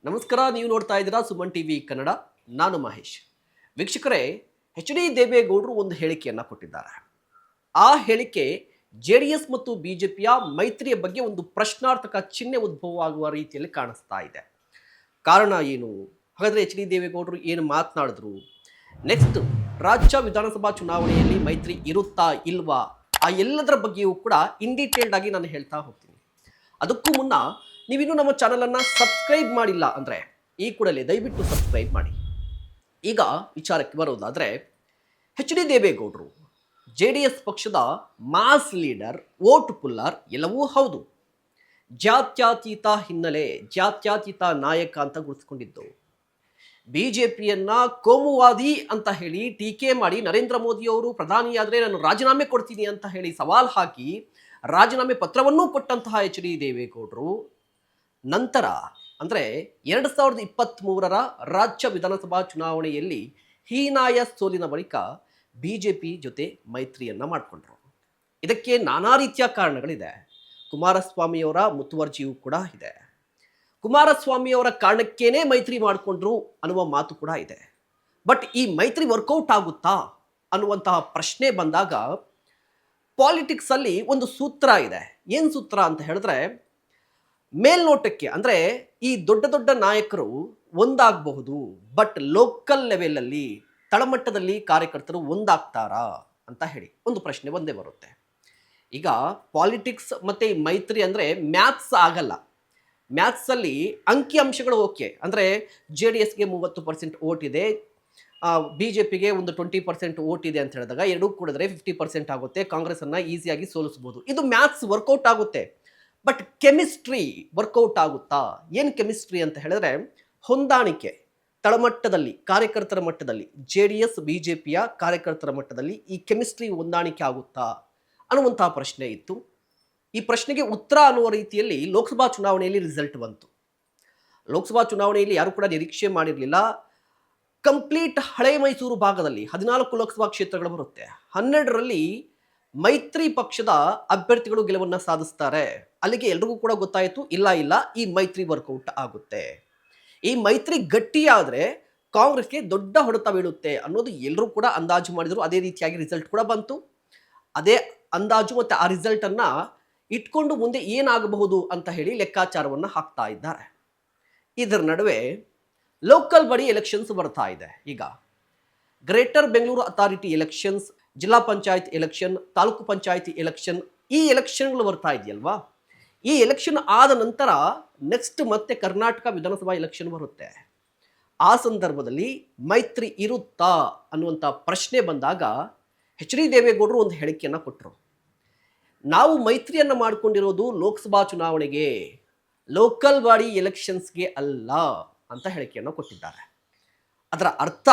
ನಮಸ್ಕಾರ, ನೀವು ನೋಡ್ತಾ ಇದ್ದೀರಾ ಸುಮನ್ ಟಿವಿ ಕನ್ನಡ. ನಾನು ಮಹೇಶ್. ವೀಕ್ಷಕರೇ, ಎಚ್ ಡಿ ದೇವೇಗೌಡರು ಒಂದು ಹೇಳಿಕೆಯನ್ನು ಕೊಟ್ಟಿದ್ದಾರೆ. ಆ ಹೇಳಿಕೆ ಜೆಡಿಎಸ್ ಮತ್ತು ಬಿಜೆಪಿಯ ಮೈತ್ರಿಯ ಬಗ್ಗೆ ಒಂದು ಪ್ರಶ್ನಾರ್ಥಕ ಚಿಹ್ನೆ ಉದ್ಭವ ಆಗುವ ರೀತಿಯಲ್ಲಿ ಕಾಣಿಸ್ತಾ ಇದೆ. ಕಾರಣ ಏನು? ಹಾಗಾದರೆ ಎಚ್ ಡಿ ದೇವೇಗೌಡರು ಏನು ಮಾತನಾಡಿದ್ರು? ನೆಕ್ಸ್ಟ್ ರಾಜ್ಯ ವಿಧಾನಸಭಾ ಚುನಾವಣೆಯಲ್ಲಿ ಮೈತ್ರಿ ಇರುತ್ತಾ ಇಲ್ವಾ, ಆ ಎಲ್ಲದರ ಬಗ್ಗೆಯೂ ಕೂಡ ಇನ್ ಡೀಟೇಲ್ಡ್ ಆಗಿ ನಾನು ಹೇಳ್ತಾ ಹೋಗ್ತೀನಿ. ಅದಕ್ಕೂ ಮುನ್ನ ನೀವಿನ್ನೂ ನಮ್ಮ ಚಾನಲನ್ನು ಸಬ್ಸ್ಕ್ರೈಬ್ ಮಾಡಿಲ್ಲ ಅಂದರೆ ಈ ಕೂಡಲೇ ದಯವಿಟ್ಟು ಸಬ್ಸ್ಕ್ರೈಬ್ ಮಾಡಿ. ಈಗ ವಿಚಾರಕ್ಕೆ ಬರೋದಾದರೆ, ಎಚ್ ಡಿ ದೇವೇಗೌಡರು ಜೆ ಡಿ ಎಸ್ ಪಕ್ಷದ ಮಾಸ್ ಲೀಡರ್, ವೋಟ್ ಪುಲ್ಲರ್ ಎಲ್ಲವೂ ಹೌದು. ಜಾತ್ಯತೀತ ಹಿನ್ನೆಲೆ, ಜಾತ್ಯತೀತ ನಾಯಕ ಅಂತ ಗುರುತಿಸಿಕೊಂಡಿದ್ದು. ಬಿಜೆಪಿಯನ್ನ ಕೋಮುವಾದಿ ಅಂತ ಹೇಳಿ ಟೀಕೆ ಮಾಡಿ ನರೇಂದ್ರ ಮೋದಿ ಅವರು ಪ್ರಧಾನಿಯಾದರೆ ನಾನು ರಾಜೀನಾಮೆ ಕೊಡ್ತೀನಿ ಅಂತ ಹೇಳಿ ಸವಾಲ್ ಹಾಕಿ ರಾಜೀನಾಮೆ ಪತ್ರವನ್ನೂ ಕೊಟ್ಟಂತಹ ಎಚ್ ಡಿ ದೇವೇಗೌಡರು ನಂತರ ಅಂದರೆ 2023ರ ರಾಜ್ಯ ವಿಧಾನಸಭಾ ಚುನಾವಣೆಯಲ್ಲಿ ಹೀನಾಯ ಸೋಲಿನ ಬಳಿಕ ಬಿಜೆಪಿ ಜೊತೆ ಮೈತ್ರಿಯನ್ನು ಮಾಡಿಕೊಂಡ್ರು. ಇದಕ್ಕೆ ನಾನಾ ರೀತಿಯ ಕಾರಣಗಳಿದೆ. ಕುಮಾರಸ್ವಾಮಿಯವರ ಮುತುವರ್ಜಿಯೂ ಕೂಡ ಇದೆ. ಕುಮಾರಸ್ವಾಮಿಯವರ ಕಾರಣಕ್ಕೇನೆ ಮೈತ್ರಿ ಮಾಡಿಕೊಂಡ್ರು ಅನ್ನುವ ಮಾತು ಕೂಡ ಇದೆ. ಬಟ್ ಈ ಮೈತ್ರಿ ವರ್ಕೌಟ್ ಆಗುತ್ತಾ ಅನ್ನುವಂತಹ ಪ್ರಶ್ನೆ ಬಂದಾಗ ಪಾಲಿಟಿಕ್ಸ್ ಅಲ್ಲಿ ಒಂದು ಸೂತ್ರ ಇದೆ. ಏನು ಸೂತ್ರ ಅಂತ ಹೇಳಿದ್ರೆ, ಮೇಲ್ನೋಟಕ್ಕೆ ಅಂದರೆ ಈ ದೊಡ್ಡ ದೊಡ್ಡ ನಾಯಕರು ಒಂದಾಗಬಹುದು, ಬಟ್ ಲೋಕಲ್ ಲೆವೆಲಲ್ಲಿ, ತಳಮಟ್ಟದಲ್ಲಿ ಕಾರ್ಯಕರ್ತರು ಒಂದಾಗ್ತಾರಾ ಅಂತ ಹೇಳಿ ಒಂದು ಪ್ರಶ್ನೆ ಒಂದೇ ಬರುತ್ತೆ. ಈಗ ಪಾಲಿಟಿಕ್ಸ್ ಮತ್ತು ಮೈತ್ರಿ ಅಂದರೆ ಮ್ಯಾಥ್ಸ್ ಆಗಲ್ಲ. ಮ್ಯಾಥ್ಸಲ್ಲಿ ಅಂಕಿ ಅಂಶಗಳು ಓಕೆ. ಅಂದರೆ ಜೆ ಡಿ ಎಸ್ಗೆ 30% ಓಟ್ ಇದೆ, ಬಿ ಜೆ ಪಿಗೆ ಒಂದು 20% ಓಟ್ ಇದೆ ಅಂತ ಹೇಳಿದಾಗ ಎರಡೂ ಕೂಡಿದ್ರೆ 50% ಆಗುತ್ತೆ. ಕಾಂಗ್ರೆಸ್ಸನ್ನು ಈಸಿಯಾಗಿ ಸೋಲಿಸ್ಬೋದು. ಇದು ಮ್ಯಾಥ್ಸ್ ವರ್ಕೌಟ್ ಆಗುತ್ತೆ. ಬಟ್ ಕೆಮಿಸ್ಟ್ರಿ ವರ್ಕೌಟ್ ಆಗುತ್ತಾ? ಏನು ಕೆಮಿಸ್ಟ್ರಿ ಅಂತ ಹೇಳಿದ್ರೆ, ಹೊಂದಾಣಿಕೆ ತಳಮಟ್ಟದಲ್ಲಿ, ಕಾರ್ಯಕರ್ತರ ಮಟ್ಟದಲ್ಲಿ, J D S B J ಪಿಯ ಕಾರ್ಯಕರ್ತರ ಮಟ್ಟದಲ್ಲಿ ಈ ಕೆಮಿಸ್ಟ್ರಿ ಹೊಂದಾಣಿಕೆ ಆಗುತ್ತಾ ಅನ್ನುವಂತಹ ಪ್ರಶ್ನೆ ಇತ್ತು. ಈ ಪ್ರಶ್ನೆಗೆ ಉತ್ತರ ಅನ್ನುವ ರೀತಿಯಲ್ಲಿ ಲೋಕಸಭಾ ಚುನಾವಣೆಯಲ್ಲಿ ರಿಸಲ್ಟ್ ಬಂತು. ಲೋಕಸಭಾ ಚುನಾವಣೆಯಲ್ಲಿ ಯಾರು ಕೂಡ ನಿರೀಕ್ಷೆ ಮಾಡಿರಲಿಲ್ಲ. ಕಂಪ್ಲೀಟ್ ಹಳೆ ಮೈಸೂರು ಭಾಗದಲ್ಲಿ 14 ಲೋಕಸಭಾ ಕ್ಷೇತ್ರಗಳು ಬರುತ್ತೆ. 12ರಲ್ಲಿ ಮೈತ್ರಿ ಪಕ್ಷದ ಅಭ್ಯರ್ಥಿಗಳು ಗೆಲುವನ್ನು ಸಾಧಿಸ್ತಾರೆ. ಅಲ್ಲಿಗೆ ಎಲ್ರಿಗೂ ಕೂಡ ಗೊತ್ತಾಯಿತು, ಇಲ್ಲ ಈ ಮೈತ್ರಿ ವರ್ಕೌಟ್ ಆಗುತ್ತೆ, ಈ ಮೈತ್ರಿ ಗಟ್ಟಿಯಾದರೆ ಕಾಂಗ್ರೆಸ್ಗೆ ದೊಡ್ಡ ಹೊಡೆತ ಬೀಳುತ್ತೆ ಅನ್ನೋದು ಎಲ್ಲರೂ ಕೂಡ ಅಂದಾಜು ಮಾಡಿದರು. ಅದೇ ರೀತಿಯಾಗಿ ರಿಸಲ್ಟ್ ಕೂಡ ಬಂತು. ಅದೇ ಅಂದಾಜು ಮತ್ತು ಆ ರಿಸಲ್ಟನ್ನು ಇಟ್ಕೊಂಡು ಮುಂದೆ ಏನಾಗಬಹುದು ಅಂತ ಹೇಳಿ ಲೆಕ್ಕಾಚಾರವನ್ನು ಹಾಕ್ತಾ ಇದ್ದಾರೆ. ಇದರ ನಡುವೆ ಲೋಕಲ್ ಬಾಡಿ ಎಲೆಕ್ಷನ್ಸ್ ಬರ್ತಾ ಇದೆ. ಈಗ ಗ್ರೇಟರ್ ಬೆಂಗಳೂರು ಅಥಾರಿಟಿ ಎಲೆಕ್ಷನ್ಸ್, ಜಿಲ್ಲಾ ಪಂಚಾಯತ್ ಎಲೆಕ್ಷನ್, ತಾಲೂಕು ಪಂಚಾಯತಿ ಎಲೆಕ್ಷನ್, ಈ ಎಲೆಕ್ಷನ್ಗಳು ಬರ್ತಾ ಇದೆಯಲ್ವಾ. ಈ ಎಲೆಕ್ಷನ್ ಆದ ನಂತರ ನೆಕ್ಸ್ಟ್ ಮತ್ತೆ ಕರ್ನಾಟಕ ವಿಧಾನಸಭಾ ಎಲೆಕ್ಷನ್ ಬರುತ್ತೆ. ಆ ಸಂದರ್ಭದಲ್ಲಿ ಮೈತ್ರಿ ಇರುತ್ತಾ ಅನ್ನುವಂಥ ಪ್ರಶ್ನೆ ಬಂದಾಗ ಎಚ್ ಡಿ ದೇವೇಗೌಡರು ಒಂದು ಹೇಳಿಕೆಯನ್ನು ಕೊಟ್ಟರು. ನಾವು ಮೈತ್ರಿಯನ್ನು ಮಾಡಿಕೊಂಡಿರೋದು ಲೋಕಸಭಾ ಚುನಾವಣೆಗೆ, ಲೋಕಲ್ ಬಾಡಿ ಎಲೆಕ್ಷನ್ಸ್ಗೆ ಅಲ್ಲ ಅಂತ ಹೇಳಿಕೆಯನ್ನು ಕೊಟ್ಟಿದ್ದಾರೆ. ಅದರ ಅರ್ಥ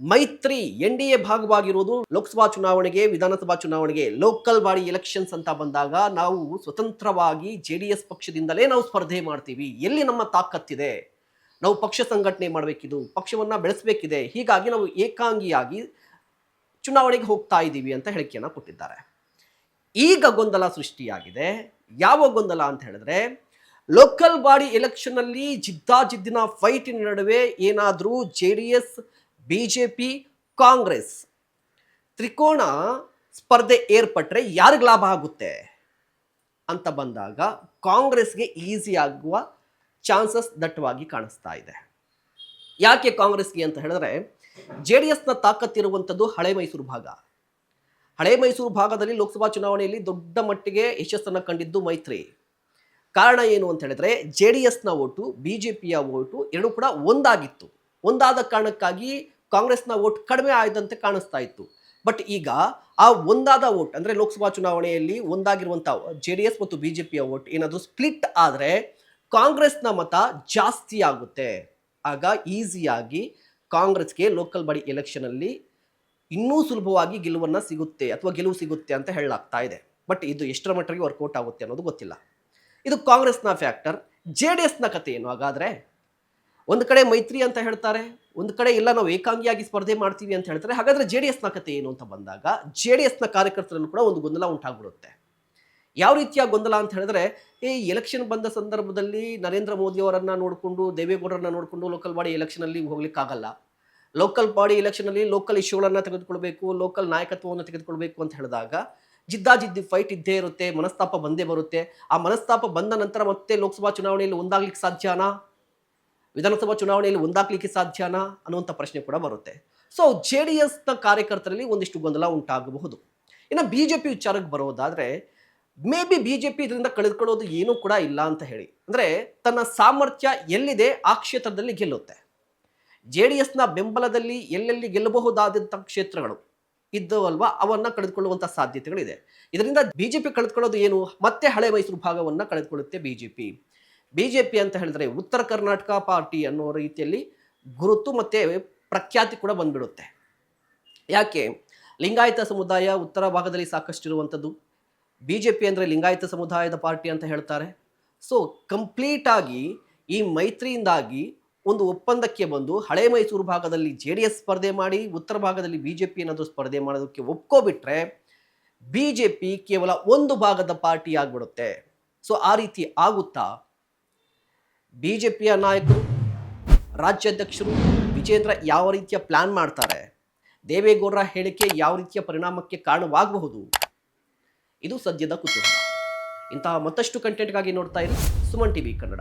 ಮೈತ್ರಿ NDA ಭಾಗವಾಗಿರೋದು ಲೋಕಸಭಾ ಚುನಾವಣೆಗೆ, ವಿಧಾನಸಭಾ ಚುನಾವಣೆಗೆ. ಲೋಕಲ್ ಬಾಡಿ ಎಲೆಕ್ಷನ್ಸ್ ಅಂತ ಬಂದಾಗ ನಾವು ಸ್ವತಂತ್ರವಾಗಿ JDS ಪಕ್ಷದಿಂದಲೇ ನಾವು ಸ್ಪರ್ಧೆ ಮಾಡ್ತೀವಿ. ಎಲ್ಲಿ ನಮ್ಮ ತಾಕತ್ತಿದೆ, ನಾವು ಪಕ್ಷ ಸಂಘಟನೆ ಮಾಡಬೇಕಿದು, ಪಕ್ಷವನ್ನು ಬೆಳೆಸಬೇಕಿದೆ, ಹೀಗಾಗಿ ನಾವು ಏಕಾಂಗಿಯಾಗಿ ಚುನಾವಣೆಗೆ ಹೋಗ್ತಾ ಇದ್ದೀವಿ ಅಂತ ಹೇಳಿಕೆಯನ್ನು ಕೊಟ್ಟಿದ್ದಾರೆ. ಈಗ ಗೊಂದಲ ಸೃಷ್ಟಿಯಾಗಿದೆ. ಯಾವ ಗೊಂದಲ ಅಂತ ಹೇಳಿದ್ರೆ, ಲೋಕಲ್ ಬಾಡಿ ಎಲೆಕ್ಷನ್ನಲ್ಲಿ ಜಿದ್ದಾಜಿದ್ದಿನ ಫೈಟಿನ ನಡುವೆ ಏನಾದರೂ JDS, BJP, ಕಾಂಗ್ರೆಸ್ ತ್ರಿಕೋಣ ಸ್ಪರ್ಧೆ ಏರ್ಪಟ್ಟರೆ ಯಾರಿಗೆ ಲಾಭ ಆಗುತ್ತೆ ಅಂತ ಬಂದಾಗ ಕಾಂಗ್ರೆಸ್ಗೆ ಈಸಿ ಆಗುವ ಚಾನ್ಸಸ್ ದಟ್ಟವಾಗಿ ಕಾಣಿಸ್ತಾ ಇದೆ. ಯಾಕೆ ಕಾಂಗ್ರೆಸ್ಗೆ ಅಂತ ಹೇಳಿದ್ರೆ, JDSನ ತಾಕತ್ತಿರುವಂಥದ್ದು ಹಳೆ ಮೈಸೂರು ಭಾಗ. ಹಳೆ ಮೈಸೂರು ಭಾಗದಲ್ಲಿ ಲೋಕಸಭಾ ಚುನಾವಣೆಯಲ್ಲಿ ದೊಡ್ಡ ಮಟ್ಟಿಗೆ ಯಶಸ್ಸನ್ನು ಕಂಡಿದ್ದು ಮೈತ್ರಿ. ಕಾರಣ ಏನು ಅಂತ ಹೇಳಿದ್ರೆ, JDSನ ಓಟು, BJPಯ ಓಟು ಎರಡೂ ಕೂಡ ಒಂದಾಗಿತ್ತು. ಒಂದಾದ ಕಾರಣಕ್ಕಾಗಿ ಕಾಂಗ್ರೆಸ್ನ ಓಟ್ ಕಡಿಮೆ ಆಯ್ದಂತೆ ಕಾಣಿಸ್ತಾ ಇತ್ತು. ಬಟ್ ಈಗ ಆ ಒಂದಾದ ಓಟ್ ಅಂದರೆ ಲೋಕಸಭಾ ಚುನಾವಣೆಯಲ್ಲಿ ಒಂದಾಗಿರುವಂಥ JDS ಮತ್ತು BJPಯ ಓಟ್ ಏನಾದರೂ ಸ್ಪ್ಲಿಟ್ ಆದರೆ ಕಾಂಗ್ರೆಸ್ನ ಮತ ಜಾಸ್ತಿ ಆಗುತ್ತೆ. ಆಗ ಈಸಿಯಾಗಿ ಕಾಂಗ್ರೆಸ್ಗೆ ಲೋಕಲ್ ಬಾಡಿ ಎಲೆಕ್ಷನಲ್ಲಿ ಇನ್ನೂ ಸುಲಭವಾಗಿ ಗೆಲುವನ್ನು ಸಿಗುತ್ತೆ ಅಥವಾ ಗೆಲುವು ಸಿಗುತ್ತೆ ಅಂತ ಹೇಳಲಾಗ್ತಾ ಇದೆ. ಬಟ್ ಇದು ಎಷ್ಟರ ಮಟ್ಟಿಗೆ ವರ್ಕೌಟ್ ಆಗುತ್ತೆ ಅನ್ನೋದು ಗೊತ್ತಿಲ್ಲ. ಇದು ಕಾಂಗ್ರೆಸ್ನ ಫ್ಯಾಕ್ಟರ್. JDSನ ಕಥೆ ಏನು ಹಾಗಾದರೆ? ಒಂದು ಕಡೆ ಮೈತ್ರಿ ಅಂತ ಹೇಳ್ತಾರೆ, ಒಂದು ಕಡೆ ಇಲ್ಲ ನಾವು ಏಕಾಂಗಿಯಾಗಿ ಸ್ಪರ್ಧೆ ಮಾಡ್ತೀವಿ ಅಂತ ಹೇಳ್ತಾರೆ. ಹಾಗಾದರೆ JDSನ ಕಥೆ ಏನು ಅಂತ ಬಂದಾಗ JDSನ ಕಾರ್ಯಕರ್ತರಲ್ಲೂ ಕೂಡ ಒಂದು ಗೊಂದಲ ಉಂಟಾಗ್ಬಿಡುತ್ತೆ. ಯಾವ ರೀತಿಯ ಗೊಂದಲ ಅಂತ ಹೇಳಿದ್ರೆ, ಈ ಎಲೆಕ್ಷನ್ ಬಂದ ಸಂದರ್ಭದಲ್ಲಿ ನರೇಂದ್ರ ಮೋದಿ ಅವರನ್ನ ನೋಡಿಕೊಂಡು, ದೇವೇಗೌಡರನ್ನ ನೋಡಿಕೊಂಡು ಲೋಕಲ್ ಬಾಡಿ ಎಲೆಕ್ಷನಲ್ಲಿ ಹೋಗ್ಲಿಕ್ಕಾಗಲ್ಲ. ಲೋಕಲ್ ಬಾಡಿ ಎಲೆಕ್ಷನಲ್ಲಿ ಲೋಕಲ್ ಇಶ್ಯೂಗಳನ್ನು ತೆಗೆದುಕೊಳ್ಬೇಕು, ಲೋಕಲ್ ನಾಯಕತ್ವವನ್ನು ತೆಗೆದುಕೊಳ್ಬೇಕು ಅಂತ ಹೇಳಿದಾಗ ಜಿದ್ದಾಜಿದ್ದಿ ಫೈಟ್ ಇದ್ದೇ ಇರುತ್ತೆ, ಮನಸ್ತಾಪ ಬಂದೇ ಬರುತ್ತೆ. ಆ ಮನಸ್ತಾಪ ಬಂದ ನಂತರ ಮತ್ತೆ ಲೋಕಸಭಾ ಚುನಾವಣೆಯಲ್ಲಿ ಒಂದಾಗ್ಲಿಕ್ಕೆ ಸಾಧ್ಯನಾ, ವಿಧಾನಸಭಾ ಚುನಾವಣೆಯಲ್ಲಿ ಒಂದಾಗ್ಲಿಕ್ಕೆ ಸಾಧ್ಯನಾ ಅನ್ನುವಂಥ ಪ್ರಶ್ನೆ ಕೂಡ ಬರುತ್ತೆ. ಸೊ JDSನ ಕಾರ್ಯಕರ್ತರಲ್ಲಿ ಒಂದಿಷ್ಟು ಗೊಂದಲ ಉಂಟಾಗಬಹುದು. ಇನ್ನು BJP ವಿಚಾರಕ್ಕೆ ಬರೋದಾದ್ರೆ, ಮೇ ಬಿ BJP ಇದರಿಂದ ಕಳೆದುಕೊಳ್ಳೋದು ಏನೂ ಕೂಡ ಇಲ್ಲ ಅಂತ ಹೇಳಿ. ಅಂದರೆ ತನ್ನ ಸಾಮರ್ಥ್ಯ ಎಲ್ಲಿದೆ ಆ ಕ್ಷೇತ್ರದಲ್ಲಿ ಗೆಲ್ಲುತ್ತೆ. JDSನ ಬೆಂಬಲದಲ್ಲಿ ಎಲ್ಲೆಲ್ಲಿ ಗೆಲ್ಲಬಹುದಾದಂಥ ಕ್ಷೇತ್ರಗಳು ಇದ್ದವಲ್ವಾ, ಅವನ್ನ ಕಳೆದುಕೊಳ್ಳುವಂಥ ಸಾಧ್ಯತೆಗಳಿದೆ. ಇದರಿಂದ BJP ಕಳೆದುಕೊಳ್ಳೋದು ಏನು, ಮತ್ತೆ ಹಳೆ ಮೈಸೂರು ಭಾಗವನ್ನು ಕಳೆದುಕೊಳ್ಳುತ್ತೆ BJP ಅಂತ ಹೇಳಿದ್ರೆ ಉತ್ತರ ಕರ್ನಾಟಕ ಪಾರ್ಟಿ ಅನ್ನೋ ರೀತಿಯಲ್ಲಿ ಗುರುತು ಮತ್ತೆ ಪ್ರಖ್ಯಾತಿ ಕೂಡ ಬಂದ್ಬಿಡುತ್ತೆ. ಯಾಕೆ, ಲಿಂಗಾಯತ ಸಮುದಾಯ ಉತ್ತರ ಭಾಗದಲ್ಲಿ ಸಾಕಷ್ಟು ಇರುವಂಥದ್ದು. BJP ಅಂದರೆ ಲಿಂಗಾಯತ ಸಮುದಾಯದ ಪಾರ್ಟಿ ಅಂತ ಹೇಳ್ತಾರೆ. ಸೊ ಕಂಪ್ಲೀಟ್ ಆಗಿ ಈ ಮೈತ್ರಿಯಿಂದಾಗಿ ಒಂದು ಒಪ್ಪಂದಕ್ಕೆ ಬಂದು ಹಳೆ ಮೈಸೂರು ಭಾಗದಲ್ಲಿ JDS ಸ್ಪರ್ಧೆ ಮಾಡಿ, ಉತ್ತರ ಭಾಗದಲ್ಲಿ BJP ಏನಾದರೂ ಸ್ಪರ್ಧೆ ಮಾಡೋದಕ್ಕೆ ಒಪ್ಕೋಬಿಟ್ರೆ BJP ಕೇವಲ ಒಂದು ಭಾಗದ ಪಾರ್ಟಿ ಆಗ್ಬಿಡುತ್ತೆ. ಸೊ ಆ ರೀತಿ ಆಗುತ್ತಾ, BJPಯ ನಾಯಕರು, ರಾಜ್ಯಾಧ್ಯಕ್ಷರು ವಿಜೇಂದ್ರ ಯಾವ ರೀತಿಯ ಪ್ಲಾನ್ ಮಾಡ್ತಾರೆ, ದೇವೇಗೌಡರ ಹೇಳಿಕೆ ಯಾವ ರೀತಿಯ ಪರಿಣಾಮಕ್ಕೆ ಕಾರಣವಾಗಬಹುದು, ಇದು ಸದ್ಯದ ಕುತೂಹಲ. ಇಂತಹ ಮತ್ತಷ್ಟು ಕಂಟೆಂಟ್ಗಾಗಿ ನೋಡ್ತಾ ಇರಿ ಸುಮನ್ TV ಕನ್ನಡ.